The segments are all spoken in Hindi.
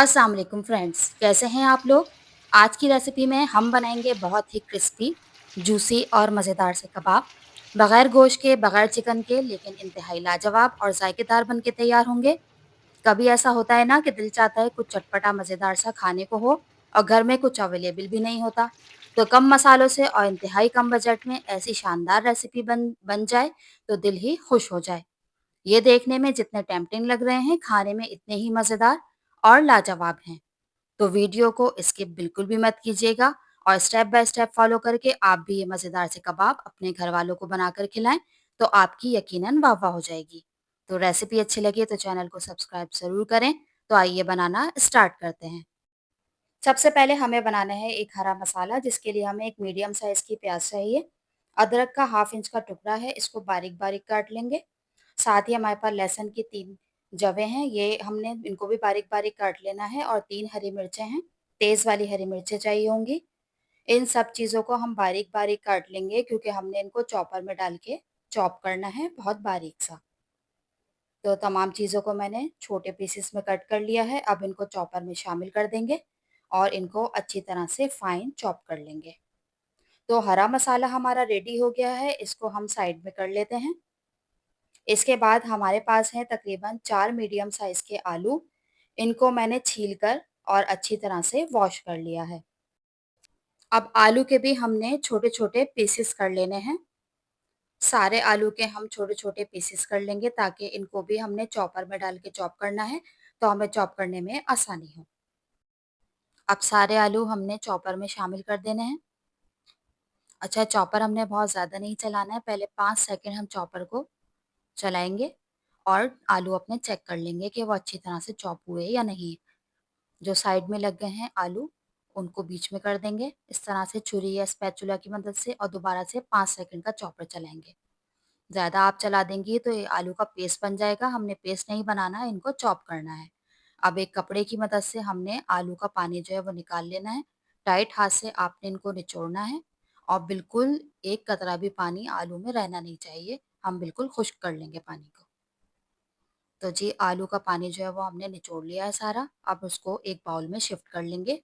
अस्सलाम वालेकुम फ्रेंड्स, कैसे हैं आप लोग? आज की रेसिपी में हम बनाएंगे बहुत ही क्रिस्पी, जूसी और मज़ेदार से कबाब। बगैर गोश्त के, बगैर चिकन के, लेकिन इंतहाई लाजवाब और जायकेदार बन के तैयार होंगे। कभी ऐसा होता है ना कि दिल चाहता है कुछ चटपटा मज़ेदार सा खाने को हो और घर में कुछ अवेलेबल भी नहीं होता। तो कम मसालों से और इंतहाई कम बजट में ऐसी शानदार रेसिपी बन बन जाए तो दिल ही खुश हो जाए। ये देखने में जितने टेम्प्टिंग लग रहे हैं, खाने में इतने ही मज़ेदार और लाजवाब हैं। तो वीडियो को स्किप बिल्कुल भी मत कीजिएगा और स्टेप बाय स्टेप फॉलो करके आप भी ये मज़ेदार से कबाब अपने घर वालों को बनाकर खिलाएं, तो आपकी यकीनन वाह-वाह हो जाएगी। तो रेसिपी अच्छी लगी तो चैनल को सब्सक्राइब ज़रूर करें। तो आइए बनाना स्टार्ट करते हैं। सबसे पहले हमें बनाना है एक हरा मसाला, जिसके लिए हमें एक मीडियम साइज़ की प्याज़ चाहिए। अदरक का हाफ इंच का टुकड़ा है, इसको बारीक-बारीक काट लेंगे। साथ ही हमारे पास लहसुन की 3 जवें हैं, ये हमने इनको भी बारीक-बारीक काट लेना है और 3 हरी मिर्चें हैं, तेज़ वाली हरी मिर्चें चाहिए होंगी। इन सब चीज़ों को हम बारीक-बारीक काट लेंगे क्योंकि हमने इनको चॉपर में डाल के चॉप करना है बहुत बारीक सा। तो तमाम चीज़ों को मैंने छोटे पीसेस में कट कर लिया है, अब इनको चॉपर में शामिल कर देंगे और इनको अच्छी तरह से फाइन चॉप कर लेंगे। तो हरा मसाला हमारा रेडी हो गया है, इसको हम साइड में कर लेते हैं। इसके बाद हमारे पास हैं तकरीबन 4 मीडियम साइज़ के आलू। इनको मैंने छील कर और अच्छी तरह से वॉश कर लिया है। अब आलू के भी हमने छोटे-छोटे पीसेस कर लेने हैं। सारे आलू के हम छोटे-छोटे पीसेस कर लेंगे ताकि इनको भी हमने चॉपर में डाल के चॉप करना है, तो हमें चॉप करने में आसानी हो। अब सारे आलू हमने चॉपर में शामिल कर देने हैं। अच्छा, चॉपर हमने बहुत ज़्यादा नहीं चलाना है, पहले 5 सेकंड हम चॉपर को चलाएँगे और आलू अपने चेक कर लेंगे कि वो अच्छी तरह से चॉप हुए या नहीं। जो साइड में लग गए हैं आलू, उनको बीच में कर देंगे। इस तरह से छुरी या स्पैचुला की मदद से और दोबारा से 5 सेकंड का चॉपर चलाएँगे। ज़्यादा आप चला देंगी तो ये आलू का पेस्ट बन जाएगा, हमने पेस्ट नहीं बनाना है, इनको चॉप करना है। अब एक कपड़े की मदद से हमने आलू का पानी जो है वो निकाल लेना है। टाइट हाथ से आपने इनको निचोड़ना है और बिल्कुल एक कतरा भी पानी आलू में रहना नहीं चाहिए, हम बिल्कुल खुश्क कर लेंगे पानी को। तो जी आलू का पानी जो है वो हमने निचोड़ लिया है सारा, अब उसको एक बाउल में शिफ्ट कर लेंगे।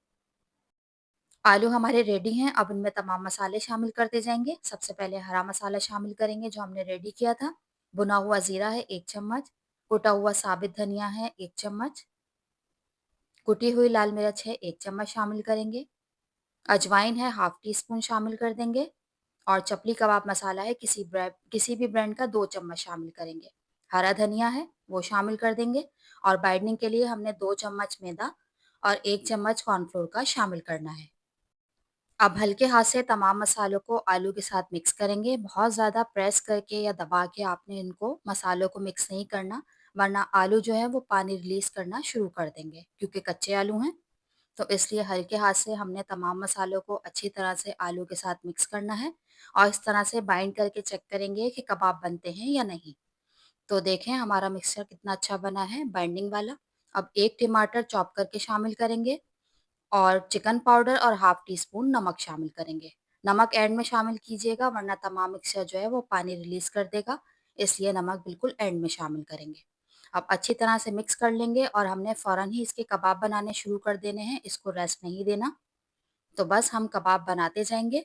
आलू हमारे रेडी हैं, अब इनमें तमाम मसाले शामिल करते जाएँगे। सबसे पहले हरा मसाला शामिल करेंगे जो हमने रेडी किया था। भुना हुआ ज़ीरा है 1 चम्मच, कुटा हुआ साबित धनिया है 1 चम्मच, कुटी हुई लाल मिर्च है 1 चम्मच शामिल करेंगे, अजवाइन है हाफ टी स्पून शामिल कर देंगे और चपली कबाब मसाला है किसी भी ब्रांड का 2 चम्मच शामिल करेंगे। हरा धनिया है वो शामिल कर देंगे और बाइंडिंग के लिए हमने 2 चम्मच मैदा और 1 चम्मच कॉर्नफ्लोर का शामिल करना है। अब हल्के हाथ से तमाम मसालों को आलू के साथ मिक्स करेंगे। बहुत ज़्यादा प्रेस करके या दबा के आपने इनको मसालों को मिक्स नहीं करना, वरना आलू जो है वो पानी रिलीज़ करना शुरू कर देंगे क्योंकि कच्चे आलू हैं। तो इसलिए हल्के हाथ से हमने तमाम मसालों को अच्छी तरह से आलू के साथ मिक्स करना है और इस तरह से बाइंड करके चेक करेंगे कि कबाब बनते हैं या नहीं। तो देखें हमारा मिक्सचर कितना अच्छा बना है बाइंडिंग वाला। अब 1 टमाटर चॉप करके शामिल करेंगे और चिकन पाउडर और हाफ टी स्पून नमक शामिल करेंगे। नमक एंड में शामिल कीजिएगा वरना तमाम मिक्सचर जो है वो पानी रिलीज़ कर देगा, इसलिए नमक बिल्कुल एंड में शामिल करेंगे। अब अच्छी तरह से मिक्स कर लेंगे और हमने फ़ौरन ही इसके कबाब बनाने शुरू कर देने हैं, इसको रेस्ट नहीं देना। तो बस हम कबाब बनाते जाएँगे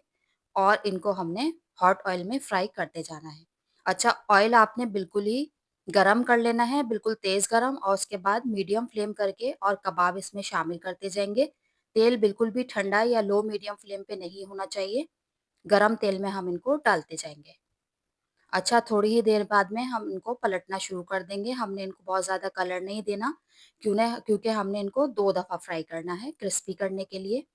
और इनको हमने हॉट ऑयल में फ्राई करते जाना है। अच्छा, ऑयल आपने बिल्कुल ही गरम कर लेना है, बिल्कुल तेज़ गरम और उसके बाद मीडियम फ्लेम करके और कबाब इसमें शामिल करते जाएँगे। तेल बिल्कुल भी ठंडा या लो मीडियम फ्लेम पे नहीं होना चाहिए, गरम तेल में हम इनको डालते जाएँगे। अच्छा, थोड़ी ही देर बाद में हम इनको पलटना शुरू कर देंगे, हमने इनको बहुत ज़्यादा कलर नहीं देना, क्योंकि हमने इनको 2 दफ़ा फ्राई करना है क्रिस्पी करने के लिए।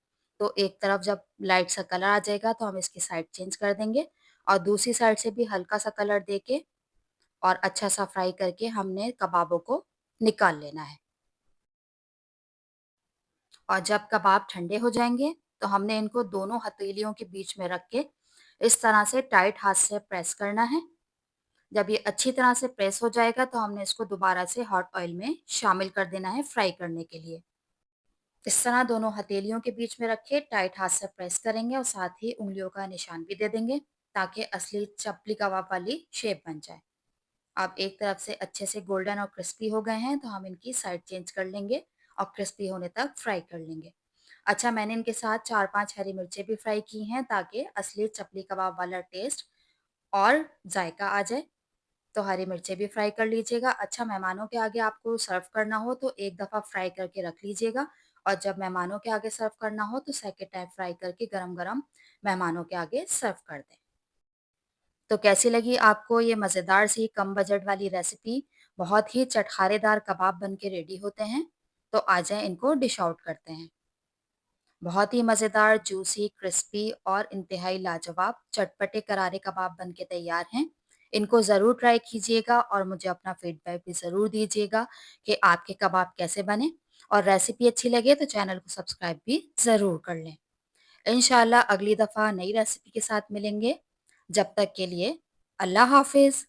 तो एक तरफ जब लाइट सा कलर आ जाएगा तो हम इसकी साइड चेंज कर देंगे और दूसरी साइड से भी हल्का सा कलर देके और अच्छा सा फ्राई करके हमने कबाबों को निकाल लेना है। और जब कबाब ठंडे हो जाएँगे, तो हमने इनको दोनों हथेलियों के बीच में रख के इस तरह से टाइट हाथ से प्रेस करना है। जब ये अच्छी तरह से प्रेस हो जाएगा, तो हमने इसको दोबारा से हॉट ऑयल में शामिल कर देना है फ्राई करने के लिए। इस तरह दोनों हथेलियों के बीच में रखे टाइट हाथ से प्रेस करेंगे और साथ ही उँगलियों का निशान भी दे देंगे, ताकि असली चपली कबाब वाली शेप बन जाए। अब एक तरफ से अच्छे से गोल्डन और क्रिस्पी हो गए हैं, तो हम इनकी साइड चेंज कर लेंगे और क्रिस्पी होने तक फ्राई कर लेंगे। अच्छा, मैंने इनके साथ 4-5 हरी मिर्चें भी फ्राई की हैं ताकि असली चपली कबाब वाला टेस्ट और जायका आ जाए। तो हरी मिर्चें भी फ्राई कर लीजिएगा। अच्छा, मेहमानों के आगे आपको सर्व करना हो तो एक दफ़ा फ्राई करके रख लीजिएगा और जब मेहमानों के आगे सर्व करना हो तो सेकंड टाइम फ्राई करके गरम-गरम मेहमानों के आगे सर्व कर दें। तो कैसी लगी आपको ये मज़ेदार सी कम बजट वाली रेसिपी? बहुत ही चटखारेदार कबाब बन के रेडी होते हैं। तो आ जाएँ, इनको डिश आउट करते हैं। बहुत ही मज़ेदार, जूसी, क्रिस्पी और इंतहाई लाजवाब चटपटे करारे कबाब बन के तैयार हैं। इनको ज़रूर ट्राई कीजिएगा और मुझे अपना फीडबैक भी ज़रूर दीजिएगा कि आपके कबाब कैसे बने, और रेसिपी अच्छी लगे तो चैनल को सब्सक्राइब भी ज़रूर कर लें। इंशाल्लाह अगली दफ़ा नई रेसिपी के साथ मिलेंगे। जब तक के लिए अल्लाह हाफ़िज़।